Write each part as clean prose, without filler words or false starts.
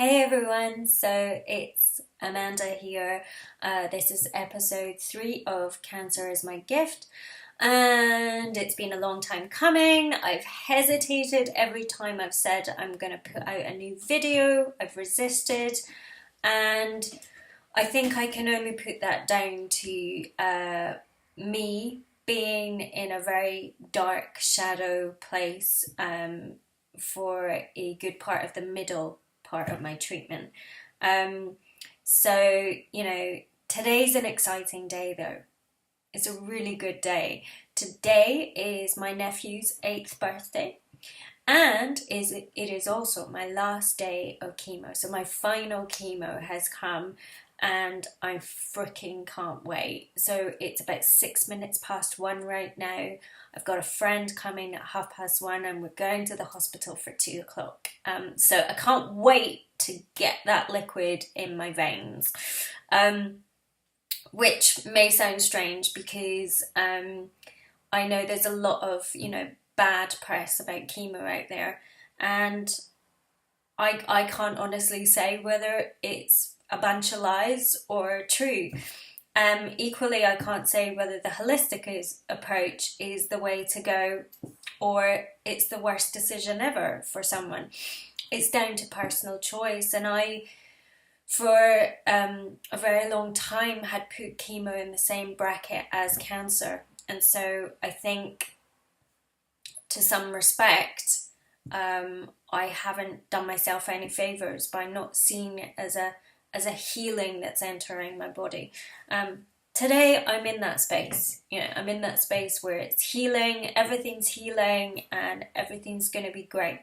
Hey everyone, so it's Amanda here. This is episode 3 of Cancer is My Gift, and it's been a long time coming. I've hesitated every time I've said I'm going to put out a new video. I've resisted, and I think I can only put that down to me being in a very dark shadow place for a good part of the middle part of my treatment. So, today's an exciting day though. It's a really good day. Today is my nephew's 8th birthday, and it is also my last day of chemo. So my final chemo has come and I freaking can't wait. So it's about 6 minutes past 1 right now. I've got a friend coming at 1:30 and we're going to the hospital for 2 o'clock. So I can't wait to get that liquid in my veins. Which may sound strange because I know there's a lot of, bad press about chemo out there, and I can't honestly say whether it's a bunch of lies or true. Equally, I can't say whether the holistic approach is the way to go or it's the worst decision ever for someone. It's down to personal choice, and I, for a very long time, had put chemo in the same bracket as cancer, and so I think, to some respect, I haven't done myself any favours by not seeing it as a healing that's entering my body. Today I'm in that space. I'm in that space where it's healing, everything's healing, and everything's going to be great.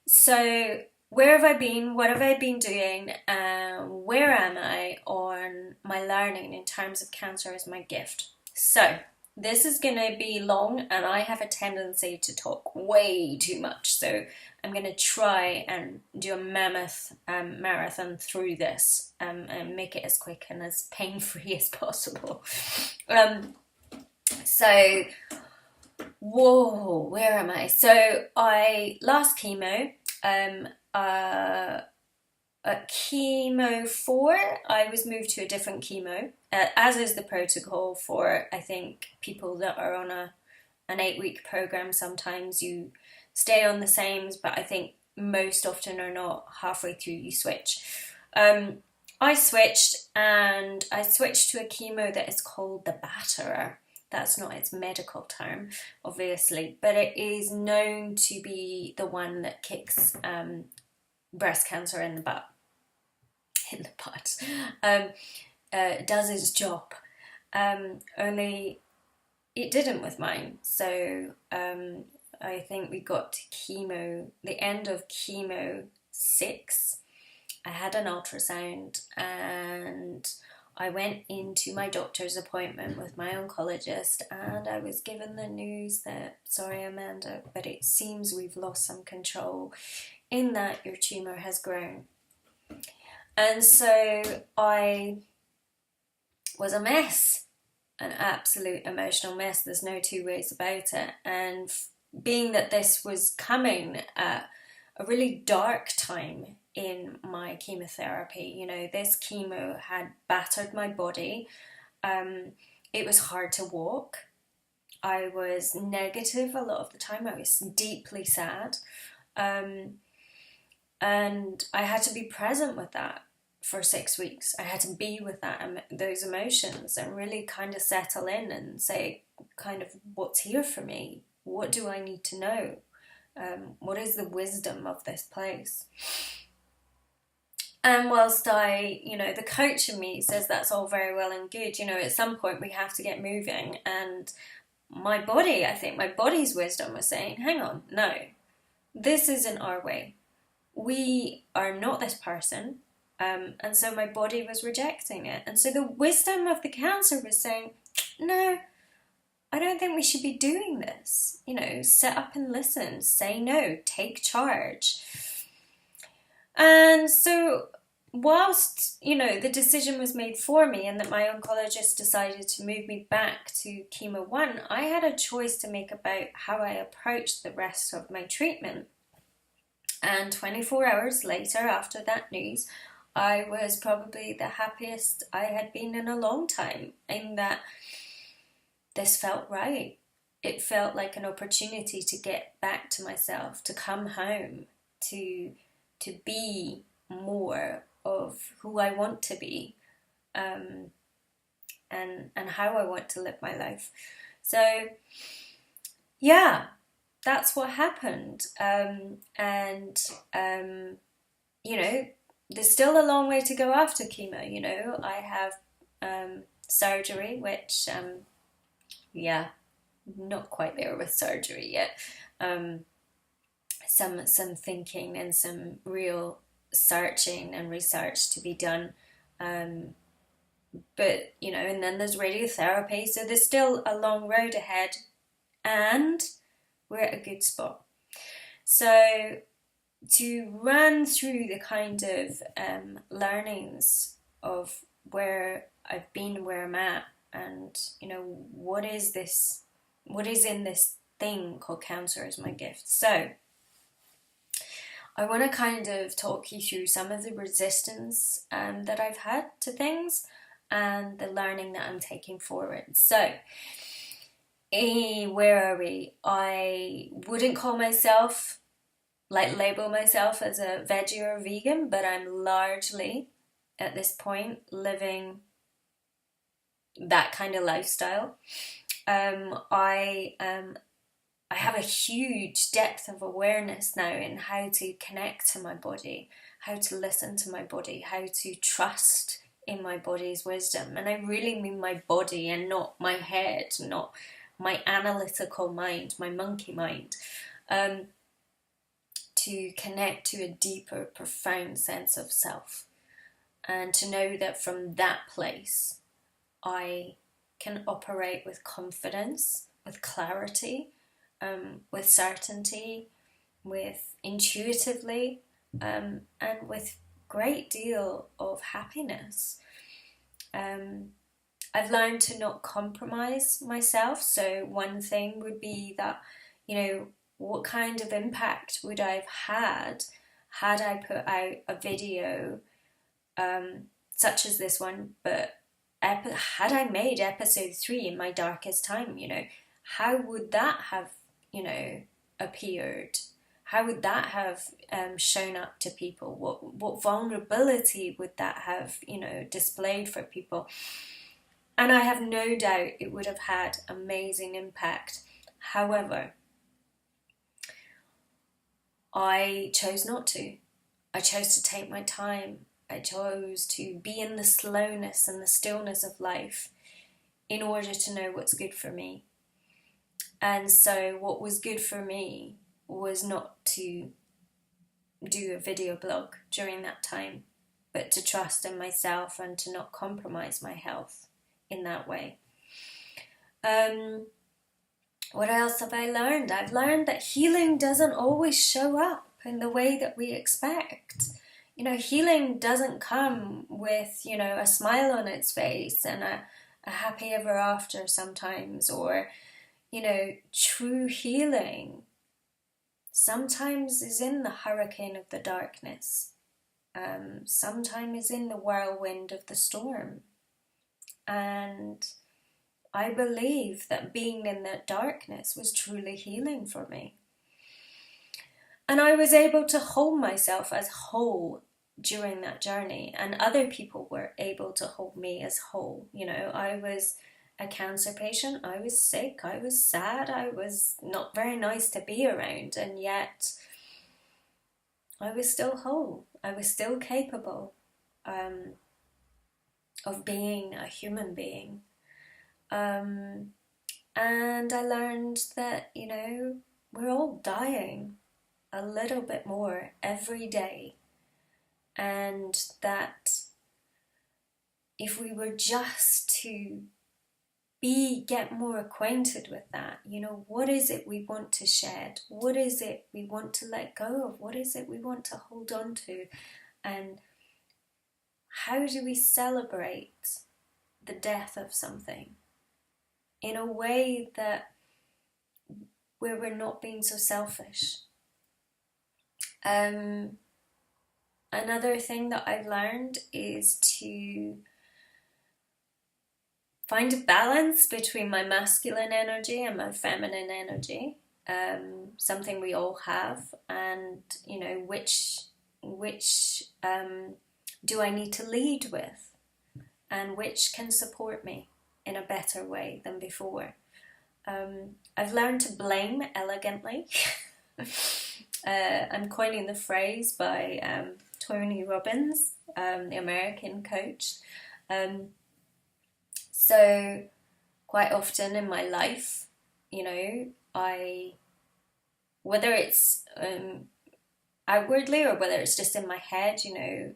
So where have I been? What have I been doing? Where am I on my learning in terms of cancer as my gift? So this is going to be long, and I have a tendency to talk way too much. So I'm going to try and do a mammoth marathon through this and make it as quick and as pain-free as possible. So, whoa, where am I? So I last chemo, at chemo 4, I was moved to a different chemo, as is the protocol for, I think, people that are on an 8-week program. Sometimes you stay on the same, but I think most often or not, halfway through you switch. I switched to a chemo that is called the batterer. That's not its medical term, obviously, but it is known to be the one that kicks breast cancer in the butt. Does its job. Only it didn't with mine. So I think we got to chemo, the end of chemo 6. I had an ultrasound and I went into my doctor's appointment with my oncologist, and I was given the news that, sorry Amanda, but it seems we've lost some control in that your tumour has grown. And so I was a mess, an absolute emotional mess. There's no two ways about it. And being that this was coming at a really dark time in my chemotherapy, this chemo had battered my body. It was hard to walk. I was negative a lot of the time. I was deeply sad. And I had to be present with that for 6 weeks. I had to be with those emotions and really kind of settle in and say, kind of, what's here for me? What do I need to know? What is the wisdom of this place? And whilst the coach in me says that's all very well and good, at some point we have to get moving. And my body, I think my body's wisdom was saying, hang on, no, this isn't our way. We are not this person. And so my body was rejecting it. And so the wisdom of the cancer was saying, no, I don't think we should be doing this. Sit up and listen, say no, take charge. And so whilst, the decision was made for me and that my oncologist decided to move me back to chemo 1, I had a choice to make about how I approached the rest of my treatment. And 24 hours later, after that news, I was probably the happiest I had been in a long time, in that this felt right. It felt like an opportunity to get back to myself, to come home, to be more of who I want to be, and how I want to live my life. So yeah, that's what happened. You know, there's still a long way to go after chemo. You know, I have surgery, which yeah, not quite there with surgery yet. Some thinking and some real searching and research to be done. But you know, and then there's radiotherapy, so there's still a long road ahead, and we're at a good spot. So to run through the kind of learnings of where I've been, where I'm at, and you know, what is in this thing called cancer as my gift. So I want to kind of talk you through some of the resistance that I've had to things and the learning that I'm taking forward. So where are we? I wouldn't call myself, label myself as a veggie or a vegan, but I'm largely at this point living that kind of lifestyle. I have a huge depth of awareness now in how to connect to my body, how to listen to my body, how to trust in my body's wisdom. And I really mean my body and not my head, not my analytical mind, my monkey mind. To connect to a deeper, profound sense of self. And to know that from that place, I can operate with confidence, with clarity, with certainty, with intuitively, and with great deal of happiness. I've learned to not compromise myself. So one thing would be that, you know, what kind of impact would I have had I put out a video such as this one, but had I made episode 3 in my darkest time, you know, how would that have, you know, appeared? How would that have shown up to people? What vulnerability would that have, you know, displayed for people? And I have no doubt it would have had amazing impact. However, I chose not to. I chose to take my time. I chose to be in the slowness and the stillness of life in order to know what's good for me. And so what was good for me was not to do a video blog during that time, but to trust in myself and to not compromise my health in that way. What else have I learned? I've learned that healing doesn't always show up in the way that we expect. You know, healing doesn't come with, you know, a smile on its face and a happy ever after sometimes, or, you know, true healing sometimes is in the hurricane of the darkness. Sometimes is in the whirlwind of the storm. And I believe that being in that darkness was truly healing for me. And I was able to hold myself as whole during that journey, and other people were able to hold me as whole. You know, I was a cancer patient, I was sick, I was sad, I was not very nice to be around, and yet I was still whole. I was still capable of being a human being. And I learned that, you know, we're all dying a little bit more every day. And that if we were just to get more acquainted with that, you know, what is it we want to shed? What is it we want to let go of? What is it we want to hold on to? And how do we celebrate the death of something in a way that where we're not being so selfish? Another thing that I've learned is to find a balance between my masculine energy and my feminine energy. Something we all have, and which do I need to lead with, and which can support me in a better way than before. I've learned to blame elegantly. I'm coining the phrase by Tony Robbins, the American coach. So quite often in my life, whether it's outwardly or whether it's just in my head,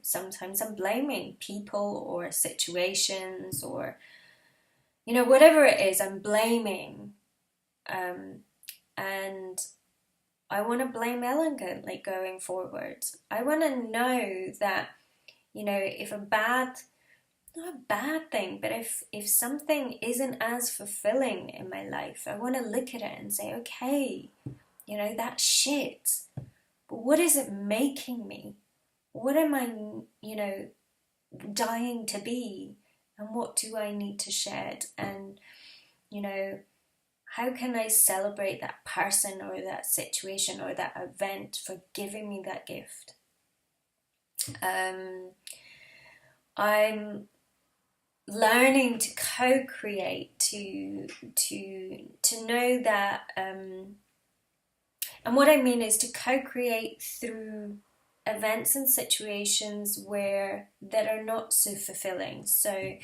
sometimes I'm blaming people or situations or, whatever it is, I'm blaming. And I want to blame elegantly going forward. I want to know that, if not a bad thing, but if something isn't as fulfilling in my life, I want to look at it and say, okay, that's shit. But what is it making me? What am I, dying to be? And what do I need to shed? And, how can I celebrate that person or that situation or that event for giving me that gift? I'm learning to co-create, to know that, and what I mean is to co-create through events and situations that are not so fulfilling. So,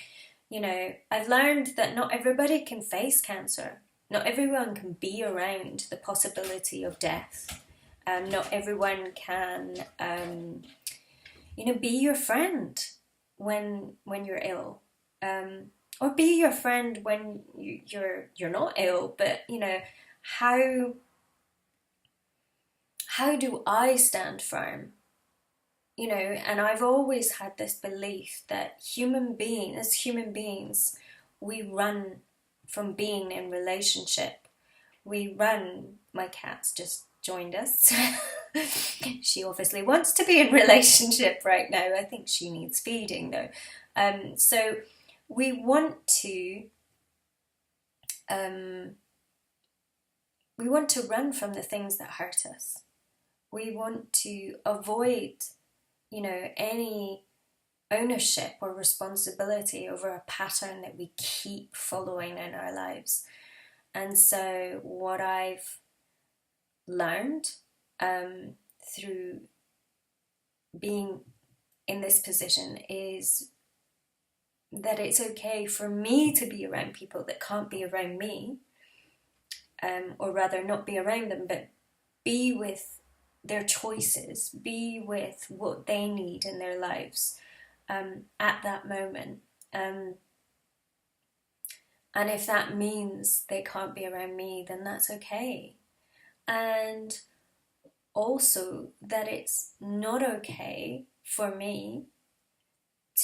I've learned that not everybody can face cancer. Not everyone can be around the possibility of death. Not everyone can, be your friend when you're ill. Or be your friend when you're not ill, but how do I stand firm? And I've always had this belief that as human beings, we run from being in relationship. My cat's just joined us. She obviously wants to be in relationship right now. I think she needs feeding though. So we want to run from the things that hurt us. We want to avoid, any ownership or responsibility over a pattern that we keep following in our lives. And so what I've learned through being in this position is that it's okay for me to be around people that can't be around me, or rather not be around them, but be with their choices, be with what they need in their lives at that moment. And if that means they can't be around me, then that's okay. And also that it's not okay for me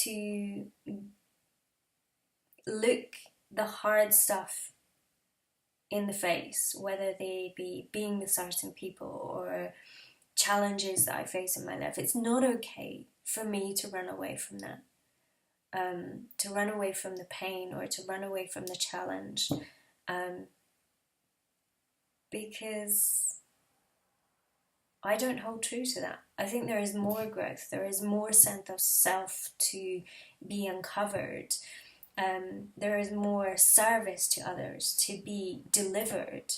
to look the hard stuff in the face, whether they be being with certain people or challenges that I face in my life. It's not okay for me to run away from that, to run away from the pain or to run away from the challenge, because I don't hold true to that. I think there is more growth, there is more sense of self to be uncovered. There is more service to others to be delivered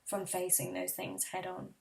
from facing those things head on.